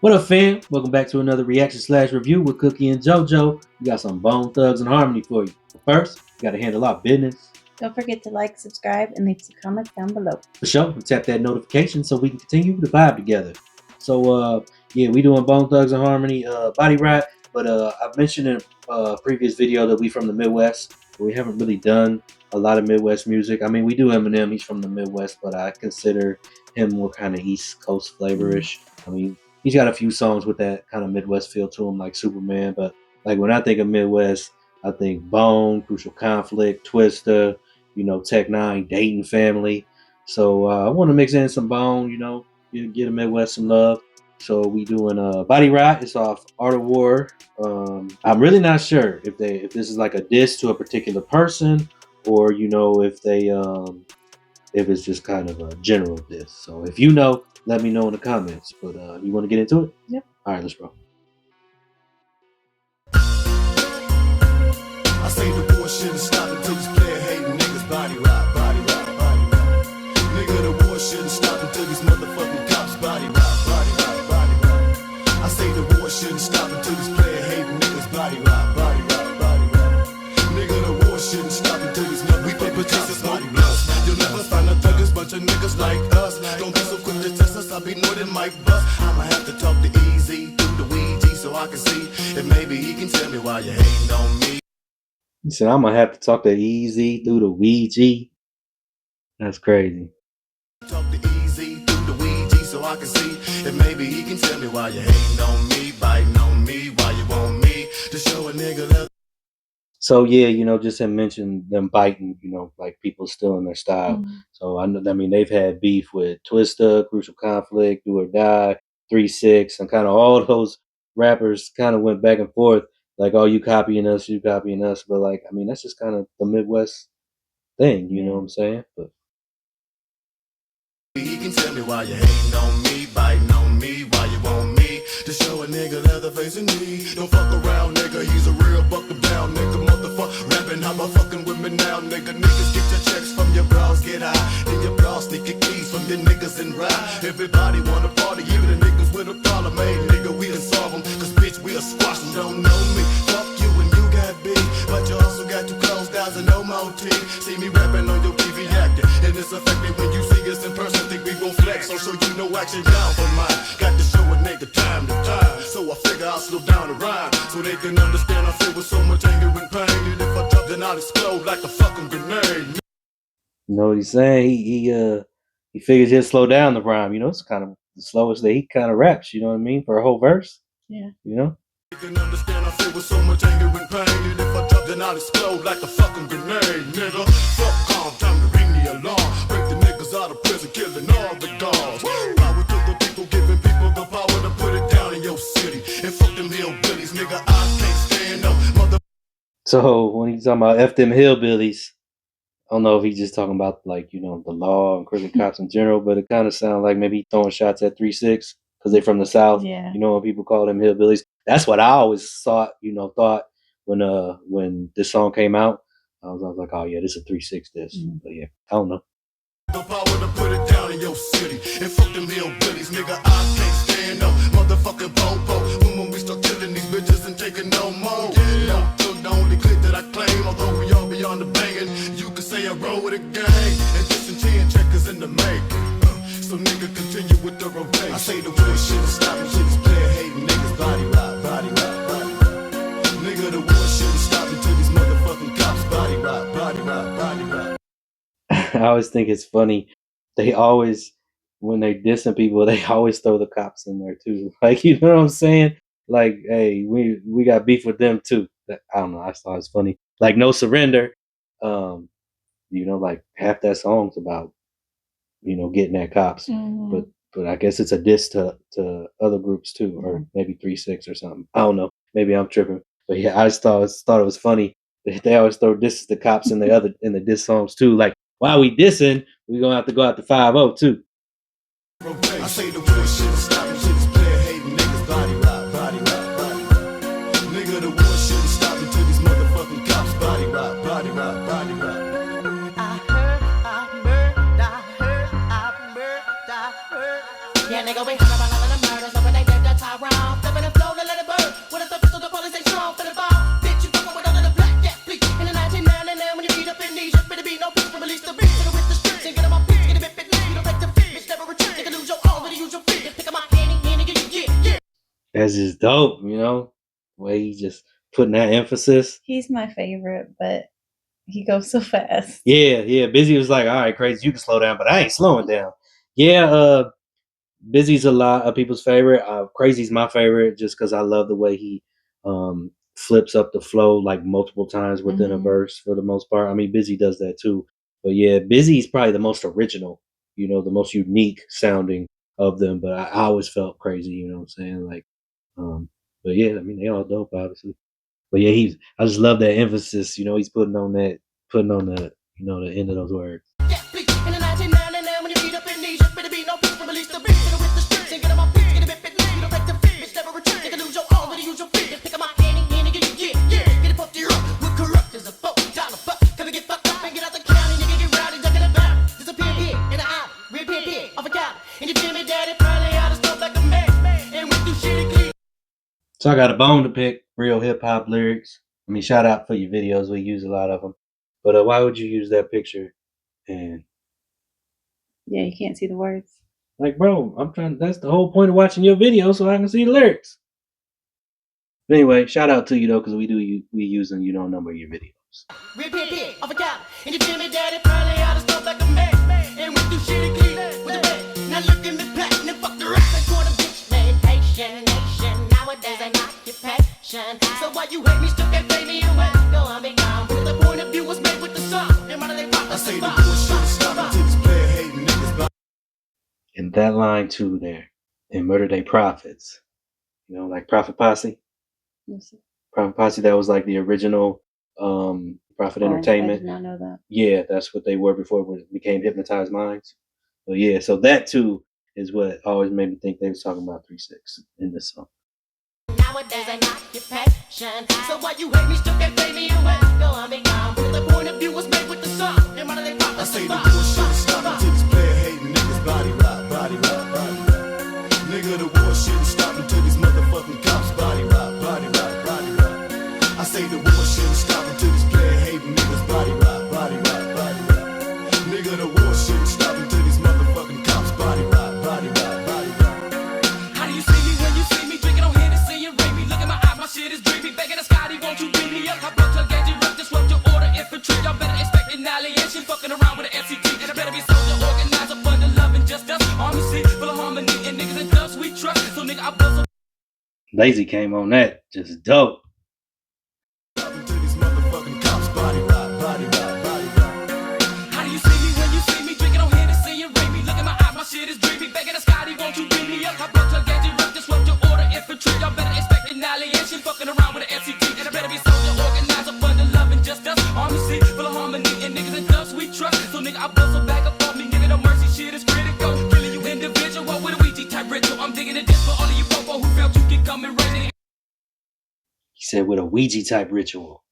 What up, fam? Welcome back to another reaction slash review with Cookie and JoJo. We got some Bone Thugs and Harmony for you. But first, we got to handle our business. Don't forget to like, subscribe, and leave some comments down below. For sure, and tap that notification so we can continue to vibe together. So, yeah, we doing Bone Thugs and Harmony body rap. But I've mentioned in a previous video that we from the Midwest. But we haven't really done a lot of Midwest music. I mean, we do Eminem. He's from the Midwest, but I consider him more kind of East Coast flavorish. I mean, he's got a few songs with that kind of Midwest feel to him, like Superman. But like when I think of Midwest, I think Bone, Crucial Conflict, Twista, Tech Nine, Dayton Family. So I want to mix in some Bone, get a Midwest some love. So we doing Body Rot. It's off Art of War. I'm really not sure if this is like a diss to a particular person, or if it's just kind of a general diss. So if you know, let me know in the comments. But you want to get into it? Yep. All right, let's roll. I say the war shouldn't stop until this player hating niggas body rock, body rock, body rock. Nigga, the war shouldn't stop until these motherfucking cops body rock, body rock, body rock. I say the war shouldn't stop until this player hating niggas body rock, body rock, body rock. Nigga, the war shouldn't stop until these we play petitions, body rock. You'll never find a thuggers, bunch of niggas like us. Don't be so quick to test us, I'll be more than Mike Bus. I'ma have to talk to Eazy through the Ouija so I can see if maybe he can tell me why you hating on me. He said, I'm going to have to talk to Eazy through the Ouija. That's crazy. Talk to Eazy through the Ouija so I can see if maybe he can tell me why you hating on me, biting on me, why you want me to show a nigga that. So yeah, just him mention them biting, like people stealing their style. Mm-hmm. So I mean, they've had beef with Twista, Crucial Conflict, Do or Die, 3-6, and kind of all those rappers kind of went back and forth, like, oh, you copying us. But like, I mean, that's just kind of the Midwest thing, you know what I'm saying? But he can tell me why you hating on me, biting on me, why you want me to show a nigga Leatherface in me. Don't fuck around, nigga, he's a real buckle down, nigga, motherfucker. Rapping, how about fucking with me now, nigga? Niggas get your checks from your bras, get high. Then your bras sneak your keys from your niggas and ride. Everybody wanna party, even the niggas with a problem, hey, nigga, we can solve them. Cause bitch, we'll squash them, don't know me. Fuck you and you got B, but you also got two close guys and no more T. See me rapping on your TV acting, and it's effective when you see us in person. Think we gon' flex, so show you no action down for mine. Got to show a nigga time to time, so I figure I'll slow down the rhyme, so they can understand I feel with so much anger and pain. And if I drop, then I'll explode like a fucking grenade. you know what he's saying? He figures he'll slow down the rhyme. It's kind of the slowest that he kind of raps. You know what I mean? For a whole verse. Yeah. You can understand I feel with so much anger and pain. And if I drop, then I'll explode like a fucking grenade, nigga. Fuck calm, time to ring the alarm. Break the niggas out of prison, killing all the guards. Power to the people, giving people the power to put it down in your city. And fuck them hillbillies, nigga, I can't stand no mother. So when he's talking about F them hillbillies, I don't know if he's just talking about like, the law and crooked cops in general, but it kind of sounds like maybe throwing shots at 3-6 because they're from the South. Yeah. When people call them hillbillies. That's what I always thought when this song came out. I was like, oh yeah, this is a 3-6 diss. But yeah, I don't know. The power to put it down in your city. And fuck them hillbillies, nigga, I can't stand no motherfucking popo. When we start killing these bitches and taking no more. No, the only clip that I claim, although we all be on the banging. You can say I roll with a gang, and this and 10 checkers in the making. So nigga continue with the rotation. I say the war shouldn't stop and shit is player hating niggas body rock, body rock, body rock. Nigga, the war shouldn't stop until these motherfucking cops body rock, body rock, body rock. I always think it's funny. They always, when they dissing people, they always throw the cops in there too. Like, you know what I'm saying? Like, hey, we got beef with them too. I don't know. I thought it was funny. Like, No Surrender. Like half that song's about, getting at cops. But I guess it's a diss to other groups too, or maybe 3-6 or something. I don't know. Maybe I'm tripping. But yeah, I just thought it was funny. They always throw disses to cops in the diss songs too. Like, while we dissing, we're gonna have to go out to 5-0 too. I say the war shouldn't stop and shit is player hating niggas body rock, body rock, body rock. Nigga, the war shouldn't stop until these motherfucking cops body rock, body rock, body rock. Yeah, nigga, we heard about all of the murders, but when they did the top That's just dope, you know, the way he just putting that emphasis. He's my favorite, but he goes so fast. Yeah. Bizzy was like, all right, Krayzie, you can slow down, but I ain't slowing down. Yeah, Bizzy's a lot of people's favorite. Krayzie's my favorite just because I love the way he flips up the flow like multiple times within a verse for the most part. I mean, Bizzy does that too. But yeah, Bizzy's probably the most original, you know, the most unique sounding of them. But I always felt Krayzie, you know what I'm saying? Like, um, but yeah, I mean, they all dope, obviously. But yeah, I just love that emphasis, you know, he's putting on the, you know, the end of those words. In the 1999 when you beat up in Asia, better be no peace, release the beat, hit it with the streets, and get on my feet, get a bit now, you don't take the feet, bitch never return, you can lose your own, but you use your feet, pick up my hand, get it fucked you up, we're corrupt as a $4 buck, come and get fucked up and get out the county, nigga get rowdy, ducking about, disappear here, in the alley, reappear here, off a county, and you feel me, daddy, probably oughta stuff like a man, and we do shit clean. So I got a bone to pick, real hip hop lyrics. I mean, shout out for your videos. We use a lot of them. But why would you use that picture? And Yeah, you can't see the words. like, bro, I'm trying. That's the whole point of watching your video, so I can see the lyrics. But anyway, shout out to you though, because we using you know a number of your videos. Reappear off a county, and you feel me, daddy, probably oughta stuff like a man, and we do shit clean with the bed. Now look at me platinum, fuck the rap, and quarter bitch named Haitian nation. Nowadays ain't occupation, so why you hate me, still can't pay me away. Go on, be gone. But the point of view was made with the song. And why they pop? I say the bullshit stop until this player hating niggas. And that line too there in Murder Day Prophets, you know, like Prophet Posse. Yes. Prophet Posse, that was like the original Prophet Entertainment. I did not know that. Yeah, that's what they were before it became Hypnotized Minds. So yeah, so that too is what always made me think they was talking about 3-6 in this song. Nowadays ain't occupation, so why you hate me, still can't pay me away. Go on, be gone. But the point of view was made with the song. And why they pop? I say the bullshit stop until this player hating niggas body rock, body rock, body rock. Nigga, the war shouldn't stop until these motherfucking cops body rock, body rock, body rock. I say the war shouldn't stop until this player hating niggas body rock, body rock, body rock. Nigga, the war shouldn't stop until these motherfucking cops body rock, body rock, body rock. How do you see me when you see me drinking on Hennessy and Remy? Look at my eyes, my shit is dreamy. Begging the Scotty, won't you beat me up? I broke your gauge, rough, disrupt your order, infantry. Y'all better expect annihilation, fucking around with an FCT. And I better be soldier, organizer, fund of love and justice. Army C, full of harmony, and niggas and thugs we trust. So nigga, I bust a Lazy came on that, just dope. until these motherfucking cops body rock, body rock, body rock. How do you see me when you see me drinking on Hennessy and Remy? Look at my eyes, my shit is dreamy. Begging the Scotty, won't you beat me up? I broke your gauge, rough, disrupt your order, infantry. Y'all better expect annihilation, fucking around with an FCT. And I better be soldier, organizer, fund of love and justice. Army C, full of harmony, and niggas and thugs we trust. So nigga, I bust a back up on me, nigga, no mercy, shit is critical. Killing you individual with a Ouija type ritual. I'm digging a disc for all of you popo who felt you can come and raise it. He said with a Ouija type ritual.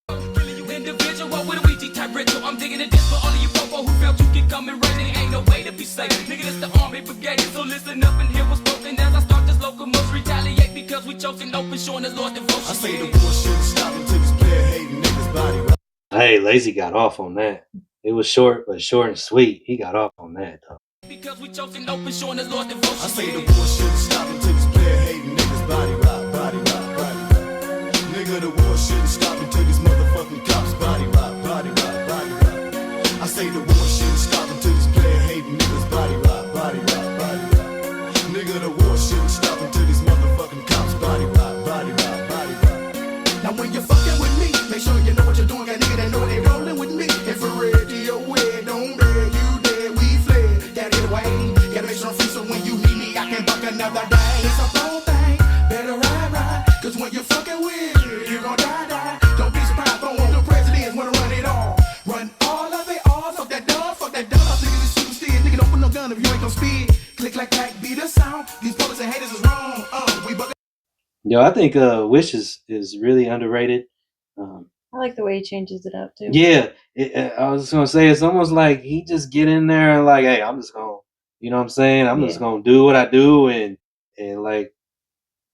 Killing you individual with a Ouija type ritual. I'm digging a disc for all of you popo who felt you can come and raise it. Ain't no way to be safe. Nigga, this the army brigade. So listen up and hear what's spoken as I start this locomotion. Retaliate because we chosen open, showing the Lord's devotion. I say the war shouldn't stop until this player hating niggas body rock. Hey, Lazy got off on that. It was short, but short and sweet. He got off on that though. Because we chosen open, showing the Lord's devotion. I say the war shouldn't stop until this player hating niggas body rock, body rock, body rock. Nigga, the war shouldn't stop until these motherfucking cops body rock, body rock, body rock. I say the war shouldn't stop until this player hating niggas body rock, body rock, body rock. Nigga, the war shouldn't stop until these motherfucking cops body rock, body rock, body rock. Now when you're fucking with me, make sure you know what you're doing. Got nigga that know they rolling with me. Infrared to your way, don't beg you dead, we fled. That is way. Gotta make sure I'm free so when you need me, I can buck another day. It's a whole thing, better ride. Cause when you're fucking with, you gon' die. Don't be surprised, don't want the presidents wanna run it all. Run all of it, all. Fuck that dog. Niggas is super steer. Nigga, don't put no gun if you ain't gon' speed. Click like clack, beat the sound. These police and haters is wrong. We buck. Yo, I think Wish is really underrated. I like the way he changes it up too. Yeah, I was just gonna say it's almost like he just get in there and like, hey, I'm just gonna, you know what I'm saying? I'm just gonna do what I do and like,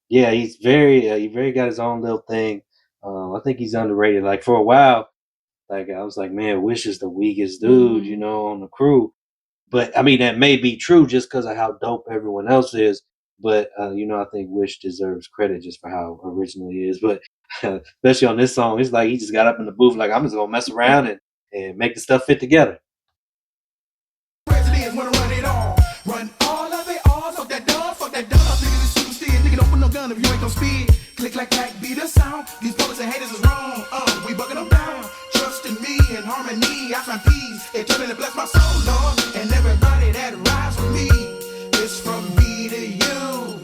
yeah, he very got his own little thing. I think he's underrated. Like for a while, like I was like, man, Wish is the weakest dude, you know, on the crew. But I mean, that may be true just because of how dope everyone else is. But I think Wish deserves credit just for how original he is. But especially on this song, it's like he just got up in the booth like I'm just gonna mess around and make the stuff fit together. Presidents wanna run it all. Run all of it all. Fuck that dog, fuck that dog. Niggas is shooting still. Nigga don't put no gun if you ain't gon' speed. Click like clack, be the sound. These police and haters is wrong. We bucking them down. Trust in me and harmony. I find peace. It turning to bless my soul, Lord. And everybody that rides with me. It's from me to you.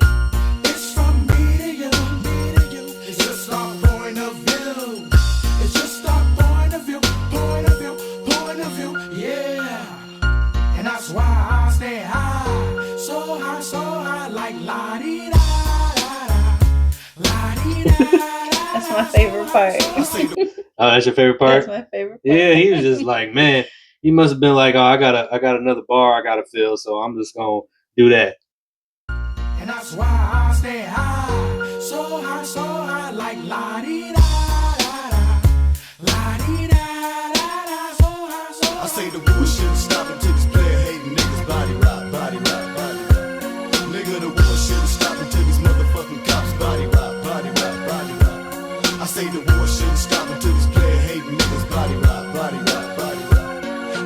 It's from me to you. It's just our point of view. It's just our point of view. Point of view. Point of view. Yeah. And that's why I stay high, so high, like la-dee-da, la-dee-da. That's my favorite part. Oh, that's your favorite part? That's my favorite part. Yeah, he was just like, man, he must have been like, oh, I got another bar I gotta fill, so I'm just gonna do that. And that's why I stay high, so high, like la-dee-da, la-dee-da, so high, so high. I say the war shouldn't stop until these player hating niggas body rock, body rock, body rock. Nigga, the war shouldn't stop until these motherfucking cops body rock, body rock, body rock. I say the war shouldn't stop until these player hating niggas body rock, body rock, body rock.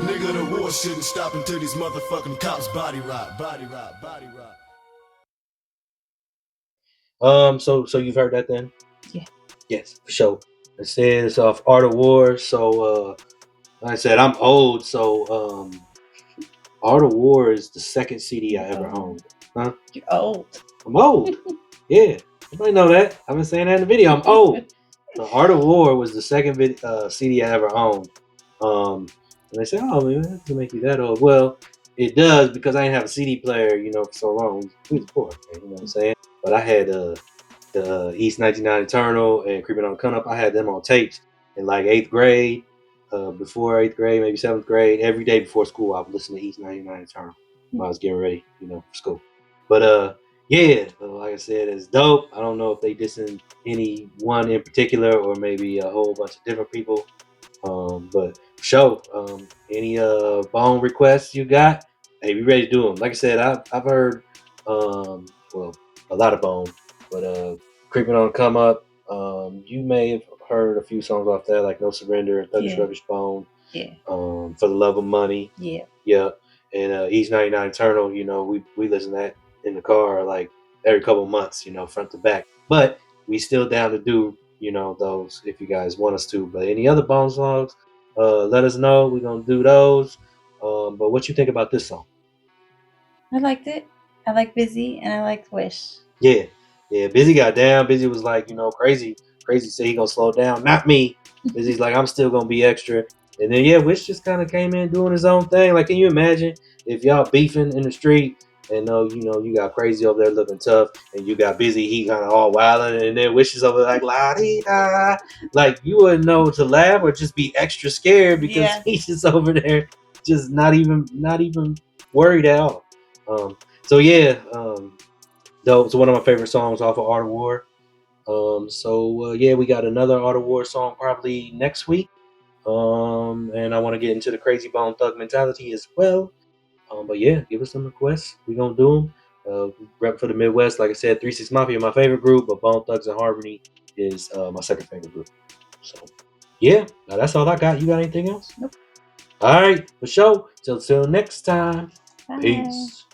Nigga, the war shouldn't stop until these motherfucking cops body rock, body rock, body rock. So you've heard that then? Yeah. Yes, for sure. It says off Art of War. So like I said, I'm old, so Art of War is the second CD I ever owned. Huh? You're old. I'm old. Yeah. Everybody know that. I've been saying that in the video. I'm old. The Art of War was the second CD I ever owned. And they say, oh man, that doesn't make you that old. Well, it does because I didn't have a CD player, for so long. We was poor, man, you know what I'm saying? But I had the East 99 Eternal and Creeping on the Come Up. I had them on tapes in like 8th grade, before 8th grade, maybe 7th grade. Every day before school, I would listen to East 99 Eternal when I was getting ready, for school. But yeah, like I said, it's dope. I don't know if they dissing any one in particular or maybe a whole bunch of different people. But show any bone requests you got, hey, be ready to do them. Like I said, I've heard well, a lot of bone, but Creeping on Come Up, you may have heard a few songs off there like No Surrender, Thuggish Ruggish Bone, Yeah. For the Love of Money, Yeah. and East 99 Eternal. We listen to that in the car like every couple months, front to back. But we still down to do those if you guys want us to. But any other bone songs, let us know. We're gonna do those. But what you think about this song? I liked it. I like Bizzy and I liked Wish. Yeah, Bizzy got down. Bizzy was like, Krayzie said he gonna slow down, not me. Bizzy's like, I'm still gonna be extra. And then Wish just kind of came in doing his own thing. Like, can you imagine if y'all beefing in the street and you got Krayzie over there looking tough, and you got Bizzy, he kind of all wilding, and then Wish is over like la di da, like you wouldn't know to laugh or just be extra scared because he's just over there, just not even worried at all. So one of my favorite songs off of Art of War. We got another Art of War song probably next week. And I want to get into the Crazy Bone Thug mentality as well. But yeah, give us some requests. We're gonna do them. Rep for the Midwest. Like I said, 3-6 Mafia, my favorite group, but Bone Thugs and Harmony is my second favorite group. So yeah, now that's all I got. You got anything else? Nope. All right, for sure. Till next time. Bye. Peace.